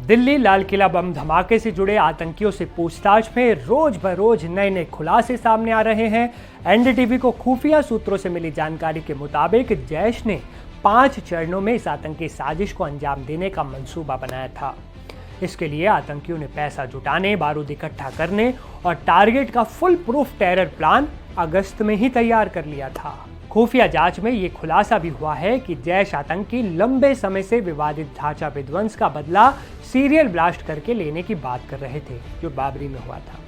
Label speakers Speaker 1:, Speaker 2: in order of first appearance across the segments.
Speaker 1: दिल्ली लाल किला बम धमाके से जुड़े आतंकियों से पूछताछ में रोज बरोज नए नए खुलासे सामने आ रहे हैं। एनडीटीवी को खुफिया सूत्रों से मिली जानकारी के मुताबिक जैश ने 5 चरणों में इस आतंकी साजिश को अंजाम देने का मंसूबा बनाया था। इसके लिए आतंकियों ने पैसा जुटाने, बारूद इकट्ठा करने और टारगेट का फुल प्रूफ टेरर प्लान अगस्त में ही तैयार कर लिया था। खुफिया जांच में ये खुलासा भी हुआ है कि जैश आतंकी लंबे समय से विवादित ढांचा विध्वंस का बदला सीरियल ब्लास्ट करके लेने की बात कर रहे थे, जो बाबरी में हुआ था।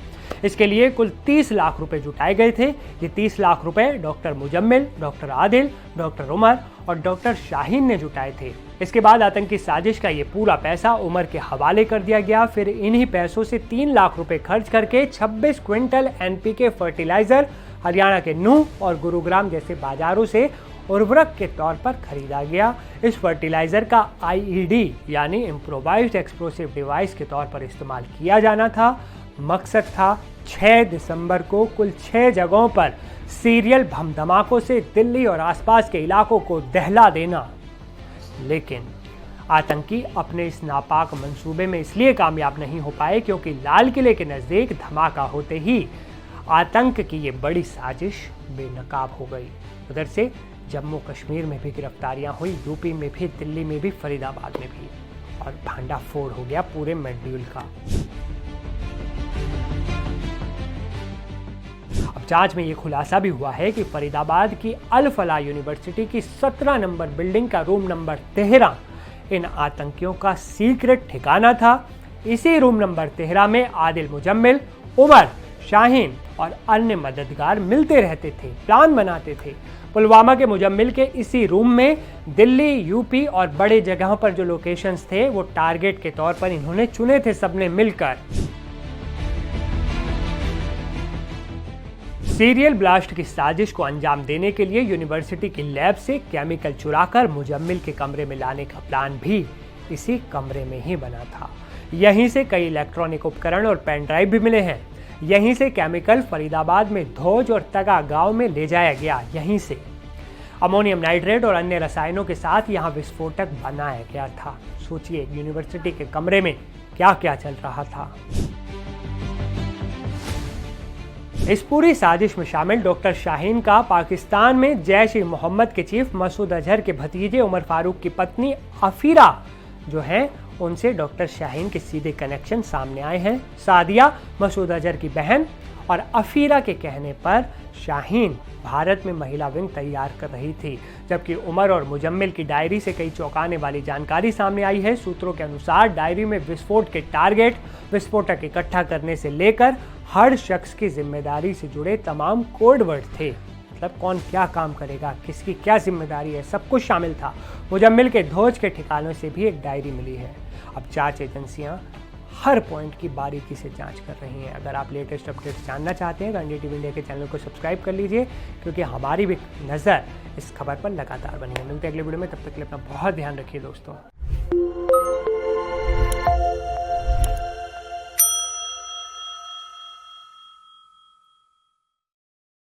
Speaker 1: इसके लिए कुल 30 लाख रुपए जुटाए गए थे। ये 30 लाख रुपए doctor Muzammil, doctor Adil, doctor Umar और डॉक्टर शाहीन ने जुटाए थे। इसके बाद आतंकी साजिश का ये पूरा पैसा उमर के हवाले कर दिया गया। फिर इन्हीं पैसों से 3 लाख रुपए खर्च करके 26 क्विंटल एनपीके फर्टिलाइजर हरियाणा के नूह और गुरुग्राम जैसे बाजारों से उर्वरक के तौर पर खरीदा गया। इस फर्टिलाइजर का आईईडी यानी इम्प्रोवाइज्ड एक्सप्लोसिव डिवाइस के तौर पर इस्तेमाल किया जाना था। मकसद था 6 दिसंबर को कुल 6 जगहों पर सीरियल बम धमाकों से दिल्ली और आसपास के इलाकों को दहला देना। लेकिन आतंकी अपने इस नापाक मंसूबे में इसलिए कामयाब नहीं हो पाए क्योंकि लाल किले के नजदीक धमाका होते ही आतंक की ये बड़ी साजिश बेनकाब हो गई। उधर से जम्मू कश्मीर में भी गिरफ्तारियां हुई, यूपी में भी, दिल्ली में भी, फरीदाबाद में भी, और भांडा फोड़ हो गया पूरे मॉड्यूल का। अब जांच में ये खुलासा भी हुआ है कि फरीदाबाद की अल फलाह यूनिवर्सिटी की 17 नंबर बिल्डिंग का रूम नंबर 13 इन आतंकियों का सीक्रेट ठिकाना था। इसी रूम नंबर 13 में आदिल, मुजम्मिल, उमर, शाहीन और अन्य मददगार मिलते रहते थे, प्लान बनाते थे। पुलवामा के मुजम्मिल के इसी रूम में दिल्ली, यूपी और बड़े जगहों पर जो लोकेशंस थे वो टारगेट के तौर पर इन्होंने चुने थे सबने मिलकर। सीरियल ब्लास्ट की साजिश को अंजाम देने के लिए यूनिवर्सिटी की लैब से केमिकल चुराकर मुजम्मिल के कमरे में लाने का प्लान भी इसी कमरे में ही बना था। यहीं से कई इलेक्ट्रॉनिक उपकरण और पेन ड्राइव भी मिले हैं। यहीं से केमिकल फरीदाबाद में धोज और तगा गांव में ले जाया गया। यहीं से अमोनियम नाइट्रेट और अन्य रसायनों के साथ यहां विस्फोटक बनाया गया था। सोचिए यूनिवर्सिटी के कमरे में क्या क्या चल रहा था। इस पूरी साजिश में शामिल डॉक्टर शाहीन का पाकिस्तान में जैश ए मोहम्मद के चीफ मसूद अजहर के भतीजे उमर फारूक की पत्नी अफीरा जो है उनसे डॉक्टर शाहीन के सीधे कनेक्शन सामने आए हैं। सादिया मसूद अजहर की बहन और अफीरा के कहने पर शाहीन भारत में महिला विंग तैयार कर रही थी, जबकि उमर और मुजम्मिल की डायरी से कई चौंकाने वाली जानकारी सामने आई है। सूत्रों के अनुसार डायरी में विस्फोट के टारगेट, विस्फोटक इकट्ठा करने से लेकर हर शख्स की जिम्मेदारी से जुड़े तमाम कोड वर्ड थे। मतलब कौन क्या काम करेगा, किसकी क्या जिम्मेदारी है, सब कुछ शामिल था। मुजम्मिल के धोज के ठिकानों से भी एक डायरी मिली है। अब जांच एजेंसियां हर पॉइंट की बारीकी से जांच कर रही हैं। अगर आप लेटेस्ट अपडेट्स जानना चाहते हैं तो एनडीटीवी इंडिया के चैनल को सब्सक्राइब कर लीजिए, क्योंकि हमारी भी नज़र इस खबर पर लगातार बनी है। मिलते हैं अगले वीडियो में, तब तक के लिए अपना बहुत ध्यान रखिए दोस्तों।